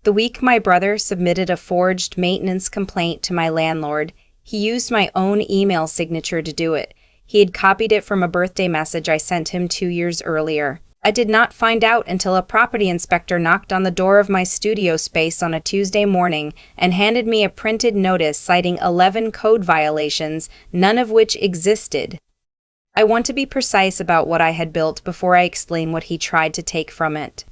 The week my brother submitted a forged maintenance complaint to my landlord, he used my own email signature to do it. He had copied it from a birthday message I sent him 2 years earlier. I did not find out until a property inspector knocked on the door of my studio space on a Tuesday morning and handed me a printed notice citing 11 code violations, none of which existed. I want to be precise about what I had built before I explain what he tried to take from it.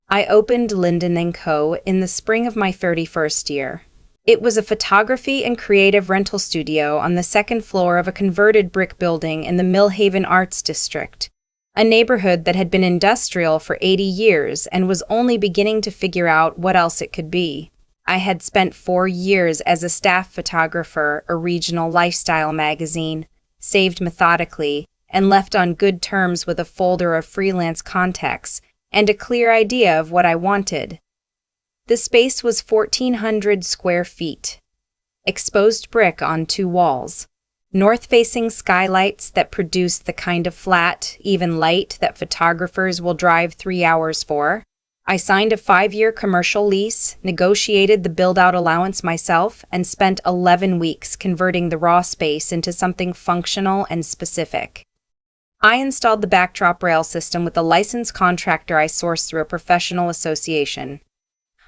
I opened Linden & Co. in the spring of my 31st year. It was a photography and creative rental studio on the second floor of a converted brick building in the Millhaven Arts District, a neighborhood that had been industrial for 80 years and was only beginning to figure out what else it could be. I had spent 4 years as a staff photographer, a regional lifestyle magazine, saved methodically, and left on good terms with a folder of freelance contacts and a clear idea of what I wanted. The space was 1,400 square feet. Exposed brick on 2 walls. North-facing skylights that produced the kind of flat, even light that photographers will drive 3 hours for. I signed a 5-year commercial lease, negotiated the build-out allowance myself, and spent 11 weeks converting the raw space into something functional and specific. I installed the backdrop rail system with a licensed contractor I sourced through a professional association.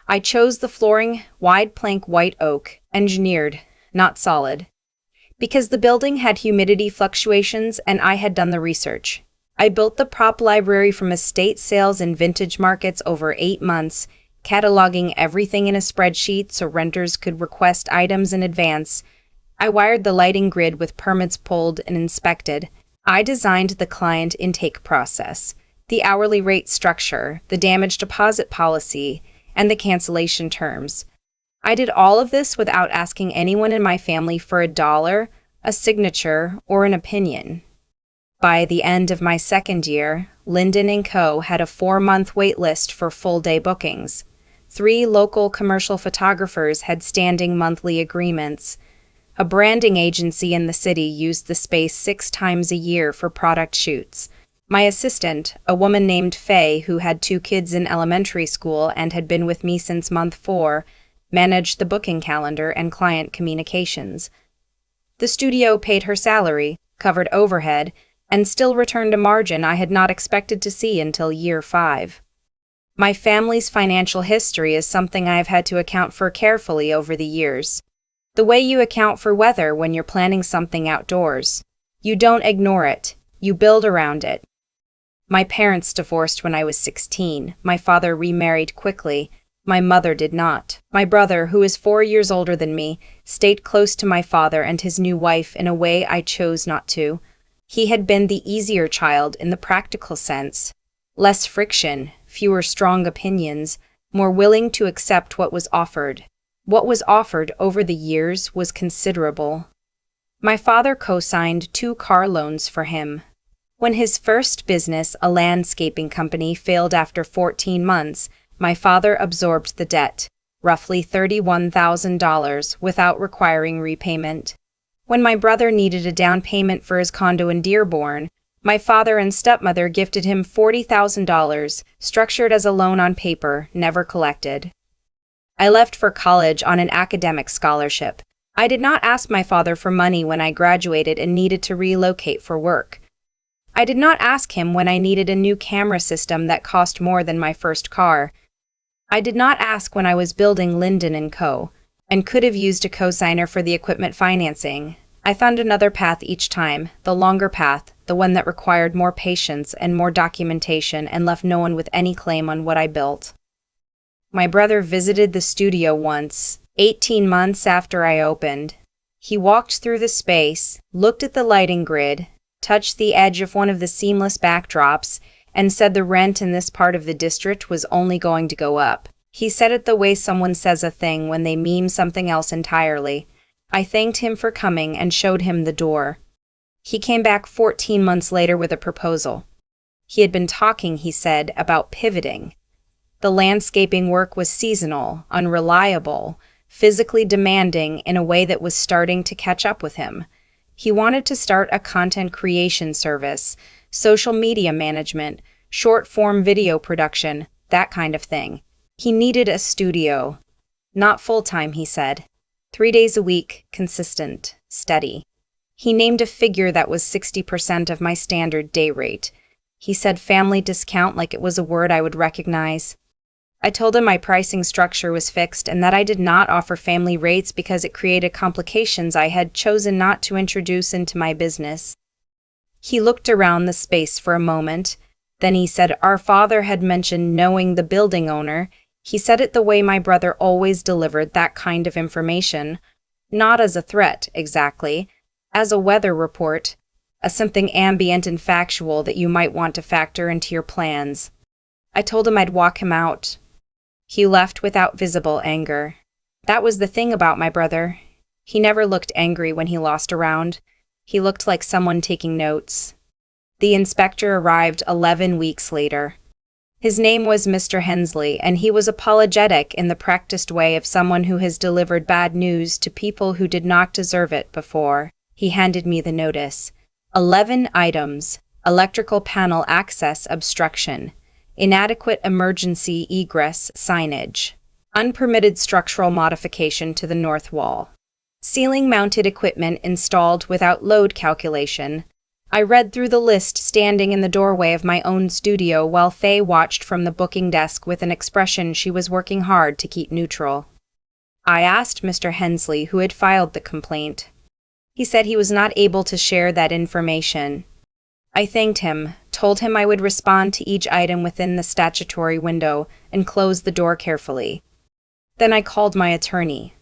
I chose the flooring, wide plank white oak, engineered, not solid, because the building had humidity fluctuations and I had done the research. I built the prop library from estate sales and vintage markets over 8 months, cataloging everything in a spreadsheet so renters could request items in advance. I wired the lighting grid with permits pulled and inspected. I designed the client intake process, the hourly rate structure, the damage deposit policy, and the cancellation terms. I did all of this without asking anyone in my family for a dollar, a signature, or an opinion. By the end of my 2nd year, Linden & Co. had a 4-month wait list for full-day bookings. 3 local commercial photographers had standing monthly agreements. A branding agency in the city used the space 6 times a year for product shoots. My assistant, a woman named Faye who had 2 kids in elementary school and had been with me since month 4, managed the booking calendar and client communications. The studio paid her salary, covered overhead, and still returned a margin I had not expected to see until year 5. My family's financial history is something I have had to account for carefully over the years. The way you account for weather when you're planning something outdoors. You don't ignore it, you build around it. My parents divorced when I was 16. My father remarried quickly. My mother did not. My brother, who is 4 years older than me, stayed close to my father and his new wife in a way I chose not to. He had been the easier child in the practical sense. Less friction, fewer strong opinions, more willing to accept what was offered. What was offered over the years was considerable. My father co-signed 2 car loans for him. When his first business, a landscaping company, failed after 14 months, my father absorbed the debt, roughly $31,000, without requiring repayment. When my brother needed a down payment for his condo in Dearborn, my father and stepmother gifted him $40,000, structured as a loan on paper, never collected. I left for college on an academic scholarship. I did not ask my father for money when I graduated and needed to relocate for work. I did not ask him when I needed a new camera system that cost more than my first car. I did not ask when I was building Linden & Co. and could have used a cosigner for the equipment financing. I found another path each time, the longer path, the one that required more patience and more documentation and left no one with any claim on what I built. My brother visited the studio once, 18 months after I opened. He walked through the space, looked at the lighting grid, touched the edge of one of the seamless backdrops, and said the rent in this part of the district was only going to go up. He said it the way someone says a thing when they mean something else entirely. I thanked him for coming and showed him the door. He came back 14 months later with a proposal. He had been talking, he said, about pivoting. The landscaping work was seasonal, unreliable, physically demanding in a way that was starting to catch up with him. He wanted to start a content creation service, social media management, short-form video production, that kind of thing. He needed a studio. Not full-time, he said. 3 days a week, consistent, steady. He named a figure that was 60% of my standard day rate. He said family discount like it was a word I would recognize. I told him my pricing structure was fixed and that I did not offer family rates because it created complications I had chosen not to introduce into my business. He looked around the space for a moment. Then he said our father had mentioned knowing the building owner. He said it the way my brother always delivered that kind of information. Not as a threat, exactly. As a weather report. As something ambient and factual that you might want to factor into your plans. I told him I'd walk him out. He left without visible anger. That was the thing about my brother. He never looked angry when he lost a round. He looked like someone taking notes. The inspector arrived 11 weeks later. His name was Mr. Hensley, and he was apologetic in the practiced way of someone who has delivered bad news to people who did not deserve it before. He handed me the notice. 11 items. Electrical panel access obstruction. Inadequate emergency egress signage. Unpermitted structural modification to the north wall. Ceiling-mounted equipment installed without load calculation. I read through the list standing in the doorway of my own studio while Faye watched from the booking desk with an expression she was working hard to keep neutral. I asked Mr. Hensley who had filed the complaint. He said he was not able to share that information. I thanked him, told him I would respond to each item within the statutory window, and closed the door carefully. Then I called my attorney.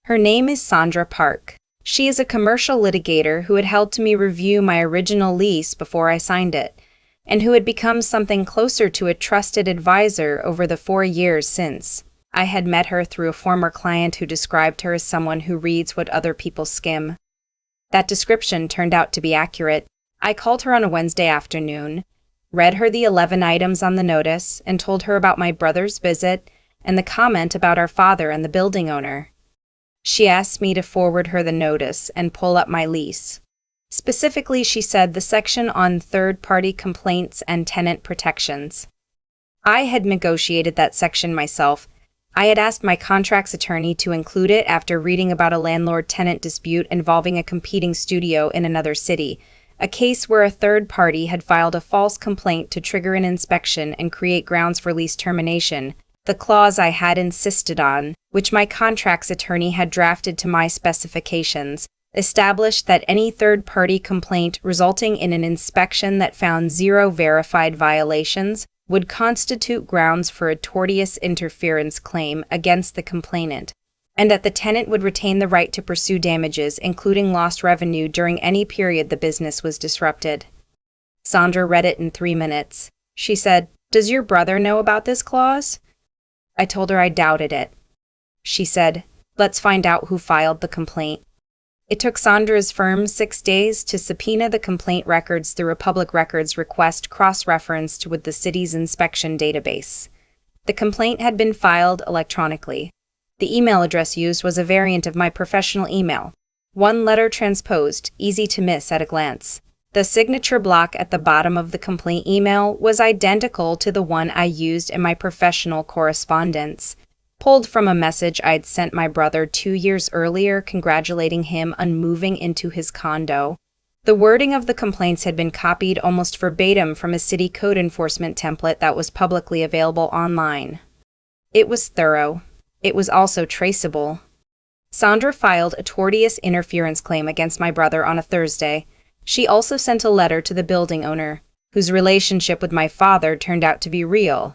Her name is Sandra Park. She is a commercial litigator who had helped me review my original lease before I signed it, and who had become something closer to a trusted advisor over the 4 years since. I had met her through a former client who described her as someone who reads what other people skim. That description turned out to be accurate. I called her on a Wednesday afternoon, read her the 11 items on the notice, and told her about my brother's visit and the comment about our father and the building owner. She asked me to forward her the notice and pull up my lease. Specifically, she said the section on third-party complaints and tenant protections. I had negotiated that section myself. I had asked my contracts attorney to include it after reading about a landlord-tenant dispute involving a competing studio in another city, a case where a third party had filed a false complaint to trigger an inspection and create grounds for lease termination. The clause I had insisted on, which my contracts attorney had drafted to my specifications, established that any third-party complaint resulting in an inspection that found 0 verified violations would constitute grounds for a tortious interference claim against the complainant, and that the tenant would retain the right to pursue damages, including lost revenue, during any period the business was disrupted. Sandra read it in 3 minutes. She said, "Does your brother know about this clause?" I told her I doubted it. She said, "Let's find out who filed the complaint." It took Sandra's firm 6 days to subpoena the complaint records through a public records request cross-referenced with the city's inspection database. The complaint had been filed electronically. The email address used was a variant of my professional email. 1 letter transposed, easy to miss at a glance. The signature block at the bottom of the complaint email was identical to the one I used in my professional correspondence, pulled from a message I'd sent my brother 2 years earlier congratulating him on moving into his condo. The wording of the complaints had been copied almost verbatim from a city code enforcement template that was publicly available online. It was thorough. It was also traceable. Sandra filed a tortious interference claim against my brother on a Thursday. She also sent a letter to the building owner, whose relationship with my father turned out to be real.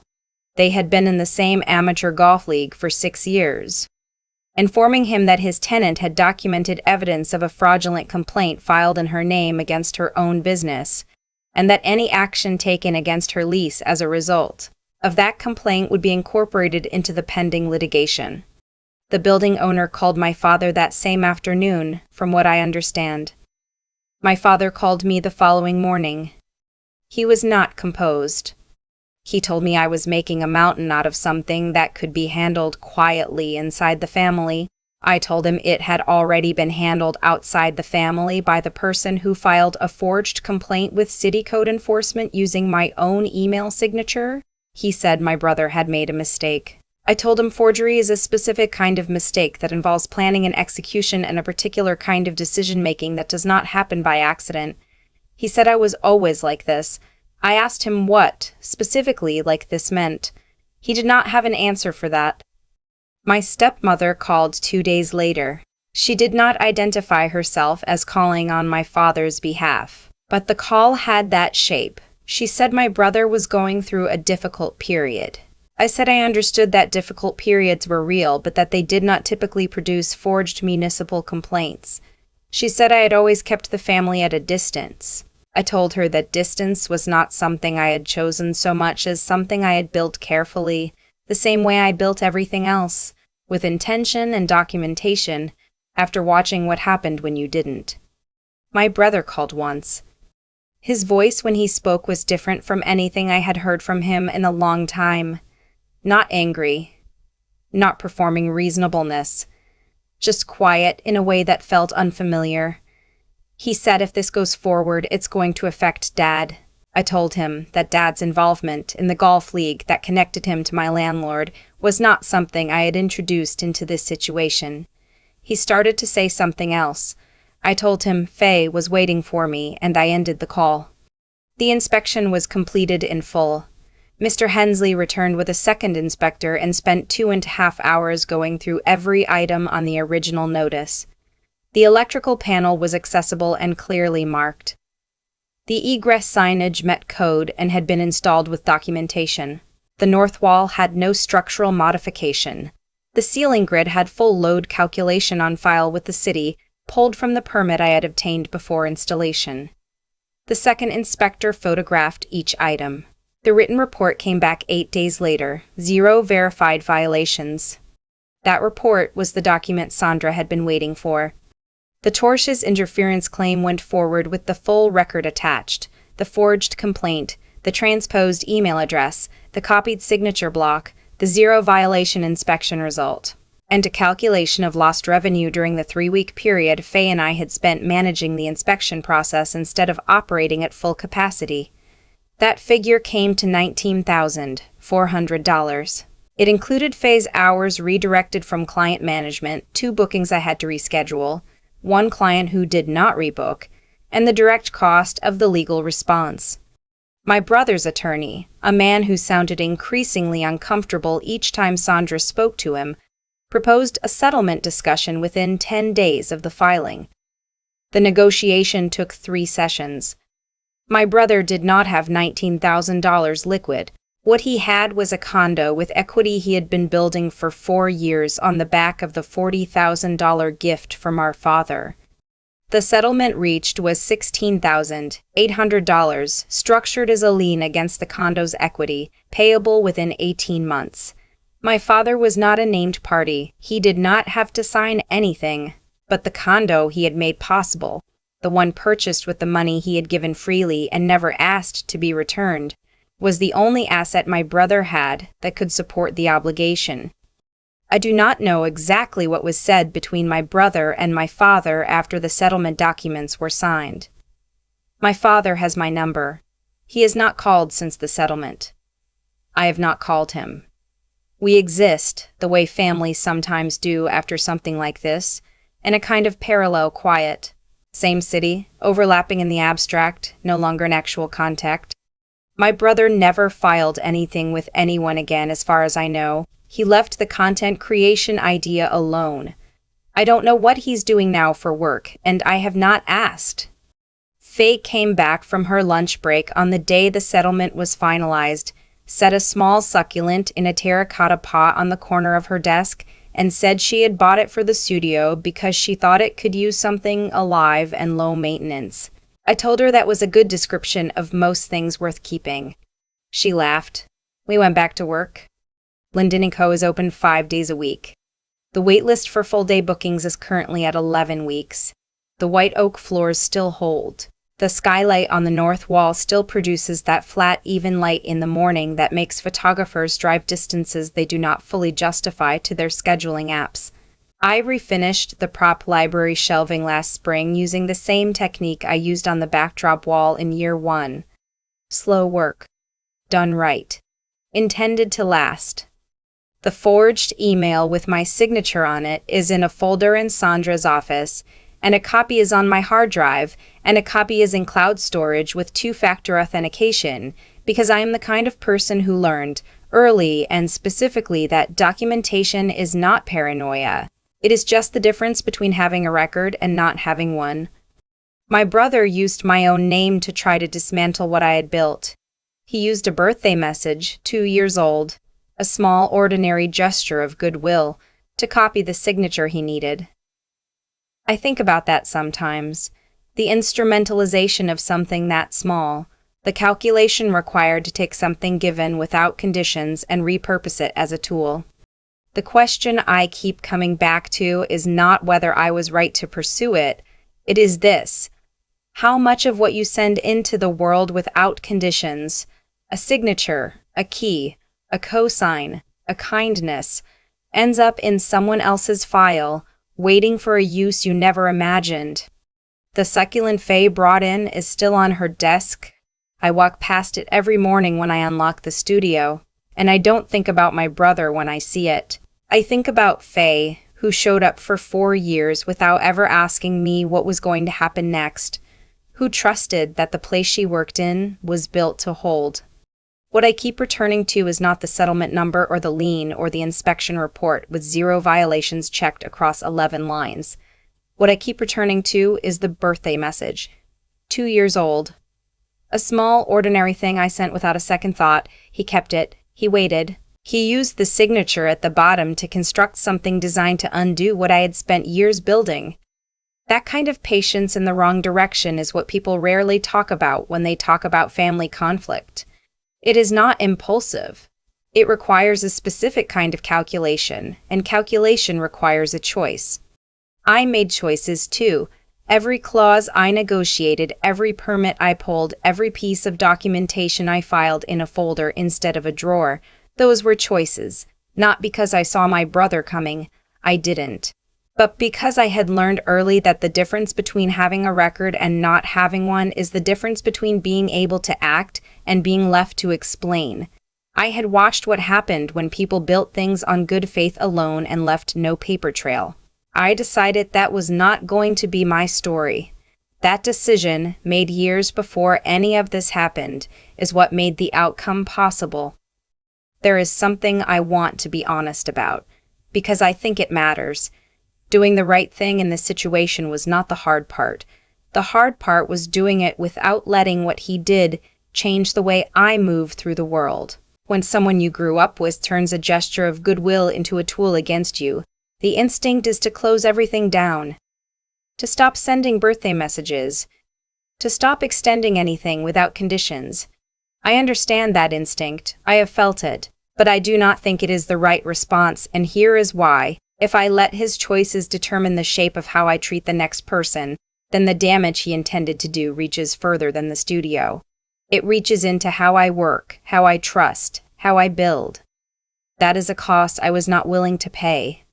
They had been in the same amateur golf league for 6 years, informing him that his tenant had documented evidence of a fraudulent complaint filed in her name against her own business, and that any action taken against her lease as a result of that complaint would be incorporated into the pending litigation. The building owner called my father that same afternoon, from what I understand. My father called me the following morning. He was not composed. He told me I was making a mountain out of something that could be handled quietly inside the family. I told him it had already been handled outside the family by the person who filed a forged complaint with city code enforcement using my own email signature. He said my brother had made a mistake. I told him forgery is a specific kind of mistake that involves planning and execution and a particular kind of decision-making that does not happen by accident. He said I was always like this. I asked him what, specifically, like this meant. He did not have an answer for that. My stepmother called 2 days later. She did not identify herself as calling on my father's behalf, but the call had that shape. She said my brother was going through a difficult period. I said I understood that difficult periods were real, but that they did not typically produce forged municipal complaints. She said I had always kept the family at a distance. I told her that distance was not something I had chosen so much as something I had built carefully, the same way I built everything else, with intention and documentation, after watching what happened when you didn't. My brother called once. His voice when he spoke was different from anything I had heard from him in a long time. Not angry, not performing reasonableness, just quiet in a way that felt unfamiliar. He said if this goes forward, it's going to affect Dad. I told him that Dad's involvement in the golf league that connected him to my landlord was not something I had introduced into this situation. He started to say something else. I told him Faye was waiting for me, and I ended the call. The inspection was completed in full. Mr. Hensley returned with a second inspector and spent 2.5 hours going through every item on the original notice. The electrical panel was accessible and clearly marked. The egress signage met code and had been installed with documentation. The north wall had no structural modification. The ceiling grid had full load calculation on file with the city, pulled from the permit I had obtained before installation. The second inspector photographed each item. The written report came back 8 days later, 0 verified violations. That report was the document Sandra had been waiting for. The tortious interference claim went forward with the full record attached, the forged complaint, the transposed email address, the copied signature block, the 0 violation inspection result, and a calculation of lost revenue during the 3-week period Faye and I had spent managing the inspection process instead of operating at full capacity. That figure came to $19,400. It included Faye's hours redirected from client management, 2 bookings I had to reschedule, 1 client who did not rebook, and the direct cost of the legal response. My brother's attorney, a man who sounded increasingly uncomfortable each time Sandra spoke to him, proposed a settlement discussion within 10 days of the filing. The negotiation took 3 sessions. My brother did not have $19,000 liquid. What he had was a condo with equity he had been building for 4 years on the back of the $40,000 gift from our father. The settlement reached was $16,800, structured as a lien against the condo's equity, payable within 18 months. My father was not a named party. He did not have to sign anything, but the condo he had made possible, the one purchased with the money he had given freely and never asked to be returned, was the only asset my brother had that could support the obligation. I do not know exactly what was said between my brother and my father after the settlement documents were signed. My father has my number. He has not called since the settlement. I have not called him. We exist, the way families sometimes do after something like this, in a kind of parallel quiet. Same city, overlapping in the abstract, no longer in actual contact. My brother never filed anything with anyone again as far as I know. He left the content creation idea alone. I don't know what he's doing now for work, and I have not asked. Faye came back from her lunch break on the day the settlement was finalized, set a small succulent in a terracotta pot on the corner of her desk, and said she had bought it for the studio because she thought it could use something alive and low maintenance. I told her that was a good description of most things worth keeping. She laughed. We went back to work. Linden & Co. is open 5 days a week. The waitlist for full-day bookings is currently at 11 weeks. The white oak floors still hold. The skylight on the north wall still produces that flat, even light in the morning that makes photographers drive distances they do not fully justify to their scheduling apps. I refinished the prop library shelving last spring using the same technique I used on the backdrop wall in year 1. Slow work. Done right. Intended to last. The forged email with my signature on it is in a folder in Sandra's office, and a copy is on my hard drive, and a copy is in cloud storage with two-factor authentication, because I am the kind of person who learned, early and specifically, that documentation is not paranoia. It is just the difference between having a record and not having one. My brother used my own name to try to dismantle what I had built. He used a birthday message, 2 years old, a small, ordinary gesture of goodwill, to copy the signature he needed. I think about that sometimes. The instrumentalization of something that small, the calculation required to take something given without conditions and repurpose it as a tool. The question I keep coming back to is not whether I was right to pursue it. It is this: how much of what you send into the world without conditions, a signature, a key, a cosign, a kindness, ends up in someone else's file, waiting for a use you never imagined? The succulent Faye brought in is still on her desk. I walk past it every morning when I unlock the studio, and I don't think about my brother when I see it. I think about Faye, who showed up for 4 years without ever asking me what was going to happen next, who trusted that the place she worked in was built to hold. What I keep returning to is not the settlement number or the lien or the inspection report with 0 violations checked across 11 lines. What I keep returning to is the birthday message. 2 years old. A small, ordinary thing I sent without a second thought. He kept it. He waited. He used the signature at the bottom to construct something designed to undo what I had spent years building. That kind of patience in the wrong direction is what people rarely talk about when they talk about family conflict. It is not impulsive. It requires a specific kind of calculation, and calculation requires a choice. I made choices too. Every clause I negotiated, every permit I pulled, every piece of documentation I filed in a folder instead of a drawer, those were choices. Not because I saw my brother coming. I didn't. But because I had learned early that the difference between having a record and not having one is the difference between being able to act and being left to explain. I had watched what happened when people built things on good faith alone and left no paper trail. I decided that was not going to be my story. That decision, made years before any of this happened, is what made the outcome possible. There is something I want to be honest about, because I think it matters. Doing the right thing in this situation was not the hard part. The hard part was doing it without letting what he did change the way I move through the world. When someone you grew up with turns a gesture of goodwill into a tool against you, the instinct is to close everything down, to stop sending birthday messages, to stop extending anything without conditions. I understand that instinct. I have felt it, but I do not think it is the right response, and here is why. If I let his choices determine the shape of how I treat the next person, then the damage he intended to do reaches further than the studio. It reaches into how I work, how I trust, how I build. That is a cost I was not willing to pay.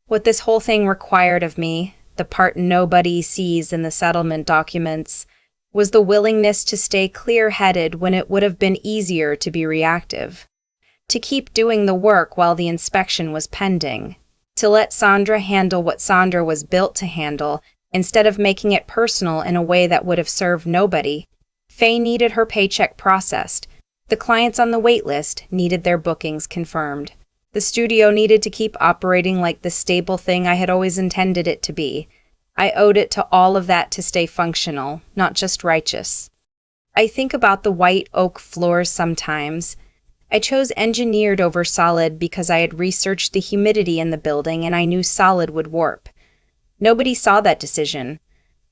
What this whole thing required of me, the part nobody sees in the settlement documents, was the willingness to stay clear-headed when it would have been easier to be reactive. To keep doing the work while the inspection was pending. To let Sandra handle what Sandra was built to handle, instead of making it personal in a way that would have served nobody. Faye needed her paycheck processed. The clients on the wait list needed their bookings confirmed. The studio needed to keep operating like the stable thing I had always intended it to be. I owed it to all of that to stay functional, not just righteous. I think about the white oak floors sometimes. I chose engineered over solid because I had researched the humidity in the building and I knew solid would warp. Nobody saw that decision.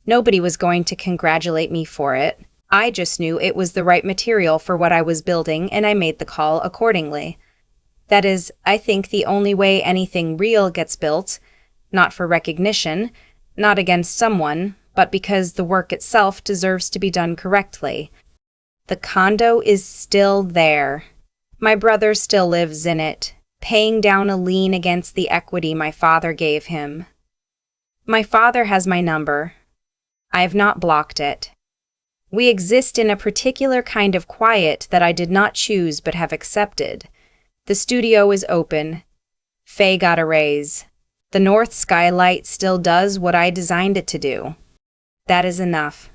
Nobody was going to congratulate me for it. I just knew it was the right material for what I was building, and I made the call accordingly. That is, I think, the only way anything real gets built, not for recognition, not against someone, but because the work itself deserves to be done correctly. The condo is still there. My brother still lives in it, paying down a lien against the equity my father gave him. My father has my number. I have not blocked it. We exist in a particular kind of quiet that I did not choose but have accepted. The studio is open. Faye got a raise. The north skylight still does what I designed it to do. That is enough.